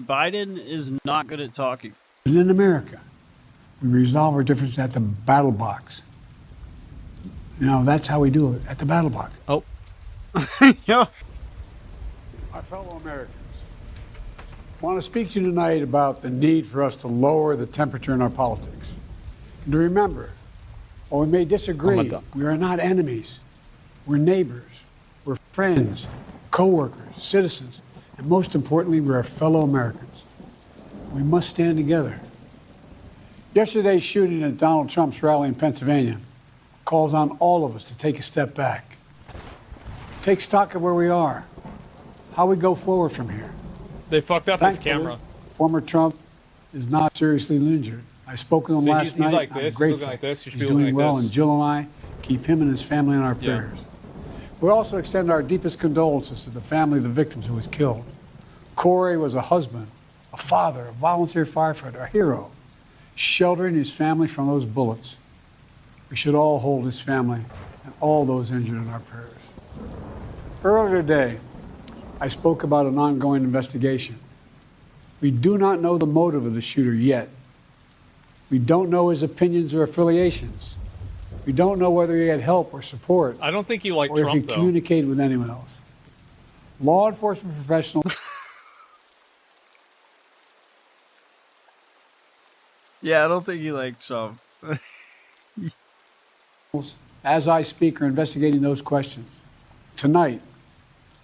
Biden is not good at talking. And in America, we resolve our differences at the battle box. You know, that's how we do it, at the battle box. Oh. Yo. My fellow Americans, I want to speak to you tonight about the need for us to lower the temperature in our politics. And to remember, while we may disagree, we are not enemies. We're neighbors. We're friends, co-workers, citizens, and most importantly, we're our fellow Americans. We must stand together. Yesterday's shooting at Donald Trump's rally in Pennsylvania calls on all of us to take a step back. Take stock of where we are, how we go forward from here. They fucked up his camera. Former Trump is not seriously injured. I spoke with him last night. He's like this. I'm He's looking like this. He's doing well, and Jill and I keep him and his family in our prayers. We also extend our deepest condolences to the family of the victims who was killed. Corey was a husband, a father, a volunteer firefighter, a hero, sheltering his family from those bullets. We should all hold his family and all those injured in our prayers. Earlier today, I spoke about an ongoing investigation. We do not know the motive of the shooter yet. We don't know his opinions or affiliations. We don't know whether he had help or support. I don't think you like or Trump, if he communicated with anyone else. Law enforcement professionals. Yeah, I don't think you like Trump. As I speak, are investigating those questions. Tonight,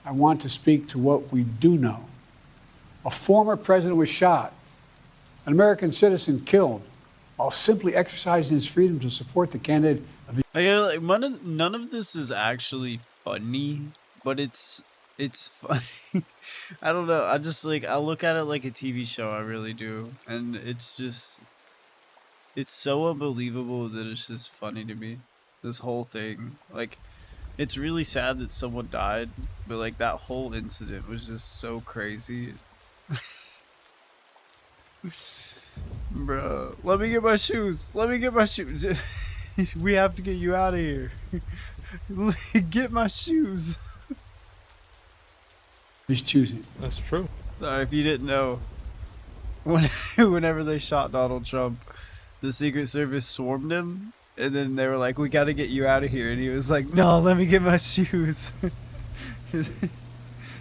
I want to speak to what we do know. A former president was shot, an American citizen killed, while simply exercising his freedom to support the candidate of the... None of this is actually funny, but it's funny. I don't know. I just I look at it like a TV show. I really do, and it's so unbelievable that it's just funny to me. This whole thing, it's really sad that someone died, but that whole incident was just so crazy. Bro, let me get my shoes. Let me get my shoes. We have to get you out of here. Get my shoes. He's choosing. That's true. Sorry if you didn't know. Whenever they shot Donald Trump, the Secret Service swarmed him, and then they were like, "We got to get you out of here," and he was like, "No, let me get my shoes."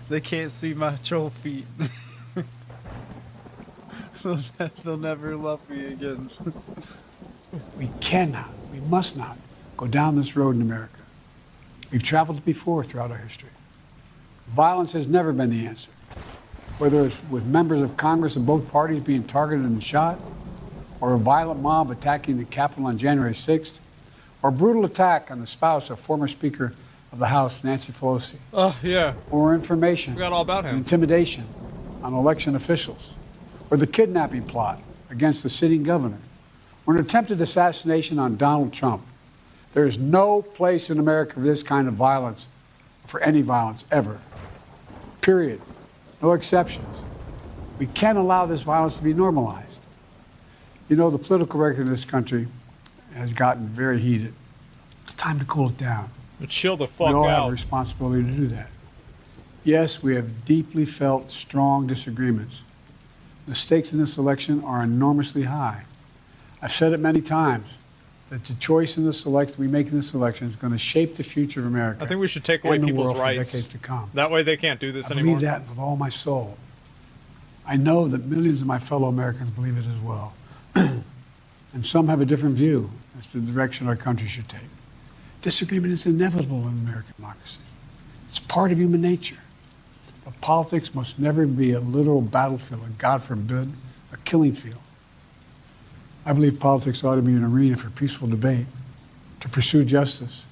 They can't see my troll feet. They'll never love me again. We cannot, we must not go down this road in America. We've traveled before throughout our history. Violence has never been the answer. Whether it's with members of Congress of both parties being targeted and shot, or a violent mob attacking the Capitol on January 6th, or a brutal attack on the spouse of former Speaker of the House, Nancy Pelosi. Oh, yeah. Or information, Forgot all about him. intimidation on election officials, or the kidnapping plot against the sitting governor, or an attempted assassination on Donald Trump. There is no place in America for this kind of violence, for any violence ever. Period. No exceptions. We can't allow this violence to be normalized. You know, the political record in this country has gotten very heated. It's time to cool it down. But chill the fuck We all out. have a responsibility to do that. Yes, we have deeply felt strong disagreements. The stakes in this election are enormously high. I've said it many times that the choice in this election we make in this election is going to shape the future of America. I think we should take away and the people's world for rights. decades to come. That way they can't do this I anymore. believe that with all my soul. I know that millions of my fellow Americans believe it as well. And some have a different view as to the direction our country should take. Disagreement is inevitable in American democracy. It's part of human nature. But politics must never be a literal battlefield, and God forbid, a killing field. I believe politics ought to be an arena for peaceful debate, to pursue justice,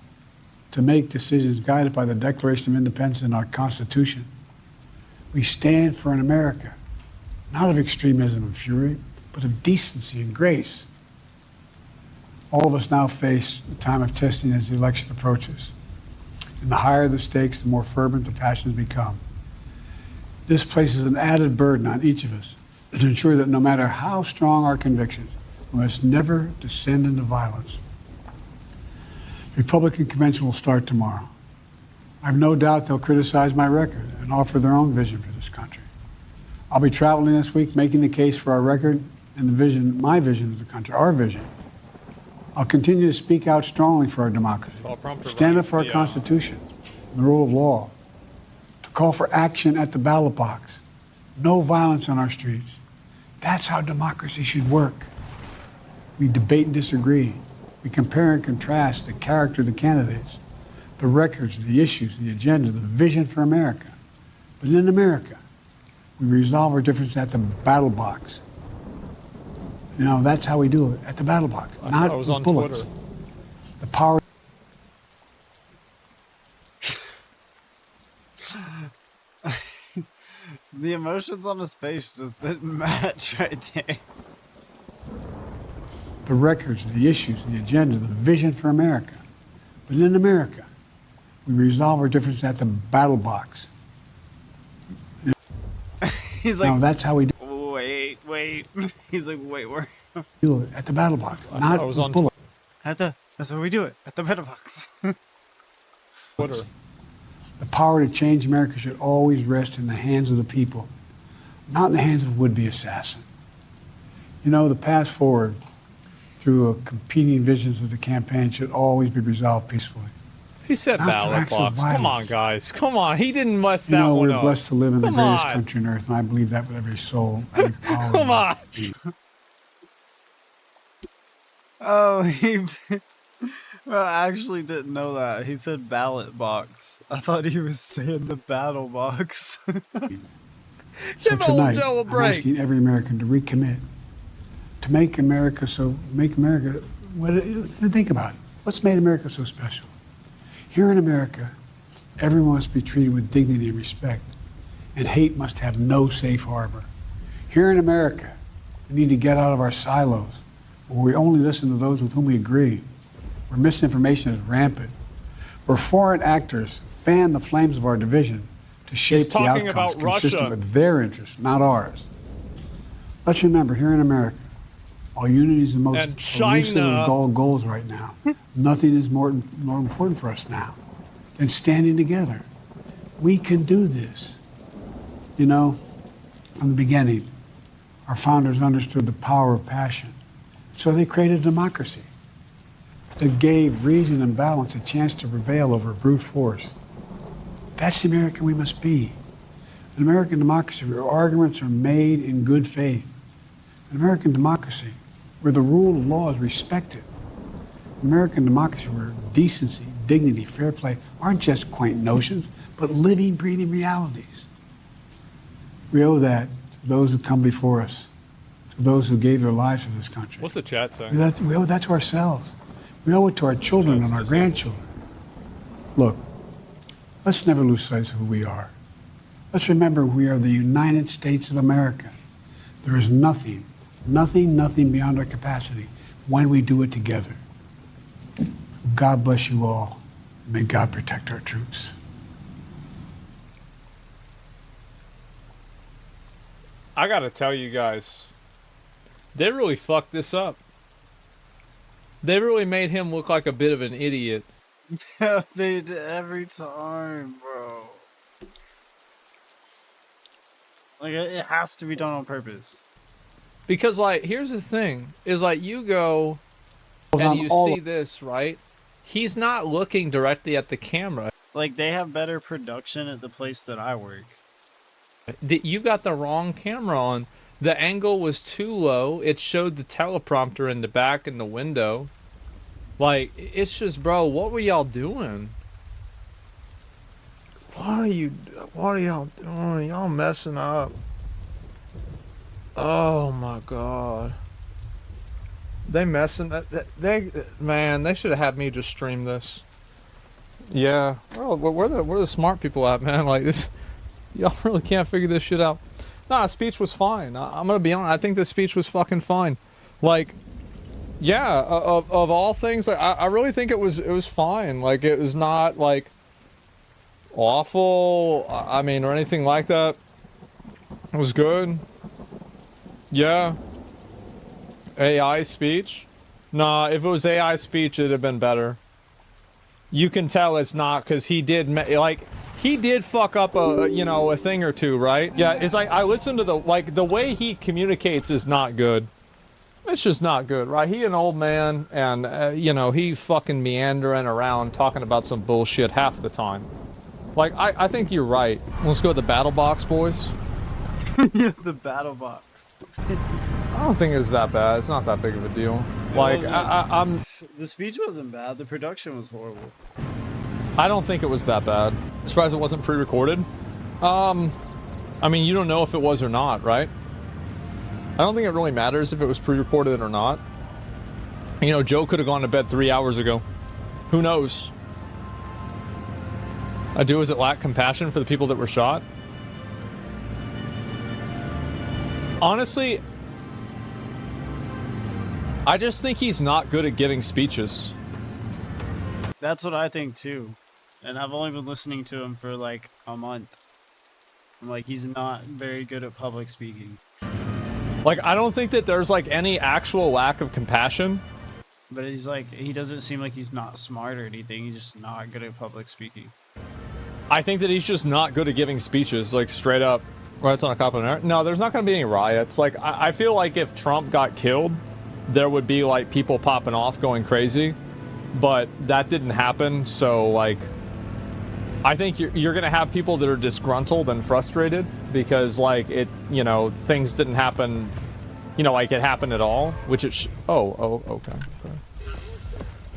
to make decisions guided by the Declaration of Independence and our Constitution. We stand for an America, not of extremism and fury, but of decency and grace. All of us now face a time of testing as the election approaches. And the higher the stakes, the more fervent the passions become. This places an added burden on each of us to ensure that no matter how strong our convictions, we must never descend into violence. The Republican convention will start tomorrow. I have no doubt they'll criticize my record and offer their own vision for this country. I'll be traveling this week, making the case for our record and the vision, my vision of the country, our vision. I'll continue to speak out strongly for our democracy, stand up for our Constitution, and the rule of law, to call for action at the ballot box, no violence on our streets. That's how democracy should work. We debate and disagree. We compare and contrast the character of the candidates, the records, the issues, the agenda, the vision for America. But in America, we resolve our differences at the battle box. You know, that's how we do it, at the battle box, not with bullets. Twitter. The power. The emotions on his face just didn't match right there. The records, the issues, the agenda, the vision for America. But in America, we resolve our differences at the battle box. He's like, no, that's how we do wait. He's like, wait, where? it, at the battle box, not with bullets. That's how we do it, at the battle box. Twitter. The power to change America should always rest in the hands of the people, not in the hands of a would-be assassin. You know, the path forward through competing visions of the campaign should always be resolved peacefully. He said Not through ballot acts of box. Come on, violence. guys. Come on. He didn't mess You that know, one we're up. blessed to live in the Come greatest on. country on earth, and I believe that with every soul, every power. Come on. Oh, he... Well, I actually didn't know that. He said ballot box. I thought he was saying the battle box. So Give old tonight, Joe a I'm break. asking every American to recommit, to make America, think about it. What's made America so special? Here in America, everyone must be treated with dignity and respect, and hate must have no safe harbor. Here in America, we need to get out of our silos, where we only listen to those with whom we agree, where misinformation is rampant, where foreign actors fan the flames of our division to shape the talking outcomes about consistent Russia. with their interests, not ours. Let's remember, here in America, while unity is the most And elusive China. of all goals right now, nothing is more important for us now than standing together. We can do this. You know, from the beginning, our founders understood the power of passion. So they created a democracy that gave reason and balance a chance to prevail over brute force. That's the American we must be. An American democracy where arguments are made in good faith. An American democracy where the rule of law is respected. An American democracy where decency, dignity, fair play aren't just quaint notions, but living, breathing realities. We owe that to those who come before us, to those who gave their lives for this country. What's the chat saying? We owe that to ourselves. We owe it to our children and our grandchildren. Look, let's never lose sight of who we are. Let's remember we are the United States of America. There is nothing beyond our capacity when we do it together. God bless you all. May God protect our troops. I gotta tell you guys, they really fucked this up. They really made him look like a bit of an idiot. Yeah, they did every time, bro. Like, it has to be done on purpose. Because, like, here's the thing, is like, you go and you see this, right? He's not looking directly at the camera. Like, they have better production at the place that I work. You got the wrong camera on. The angle was too low. It showed the teleprompter in the back in the window. Like, it's just, bro, what were y'all doing? What are y'all doing? Y'all messing up. Oh my god. They messing man, they should have had me just stream this. Yeah. Well, where the smart people at, man? Like this, y'all really can't figure this shit out. Nah, the speech was fine. I'm gonna be honest. I think the speech was fucking fine. Like, yeah, of all things, like, I really think it was fine. Like, it was not like awful. I mean, or anything like that. It was good. Yeah. AI speech? Nah, if it was AI speech, it'd have been better. You can tell it's not, because he did, like, he did fuck up a, you know, a thing or two, right? Yeah, it's like, I listened to the, like, the way he communicates is not good. It's just not good, right? He an old man, and, you know, he fucking meandering around talking about some bullshit half the time. Like, I think you're right. Let's go to the battle box, boys. Yeah, the battle box. I don't think it's that bad. It's not that big of a deal. Like, I'm... The speech wasn't bad. The production was horrible. I don't think it was that bad. I'm surprised it wasn't pre-recorded. I mean, you don't know if it was or not, right? I don't think it really matters if it was pre-recorded or not. You know, Joe could have gone to bed 3 hours ago. Who knows? Does it lack compassion for the people that were shot? Honestly, I just think he's not good at giving speeches. That's what I think too. And I've only been listening to him for like a month. I'm like, he's not very good at public speaking. Like, I don't think that there's like any actual lack of compassion. But he's like, he doesn't seem like he's not smart or anything. He's just not good at public speaking. I think that he's just not good at giving speeches, like straight up. Riots on a cop and no, there's not going to be any riots. Like, I feel like if Trump got killed, there would be like people popping off going crazy. But that didn't happen, so like, I think you're going to have people that are disgruntled and frustrated because like it, you know, things didn't happen, you know, like it happened at all, which it okay.